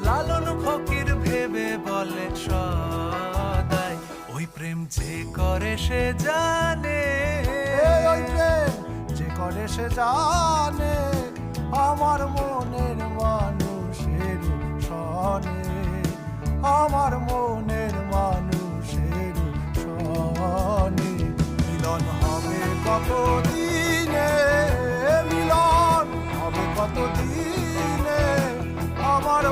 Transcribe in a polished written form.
লালন ফকির ভেবে বলে সদাই, ওই প্রেম যে করে সে জানে, ওই প্রেম যে করে সে জানে, আমার মনের মানুষের সনে, আমার মনের মানুষের সনে। মিলন হবে কতদিনে, মিলন হবে কতদিনে, আমার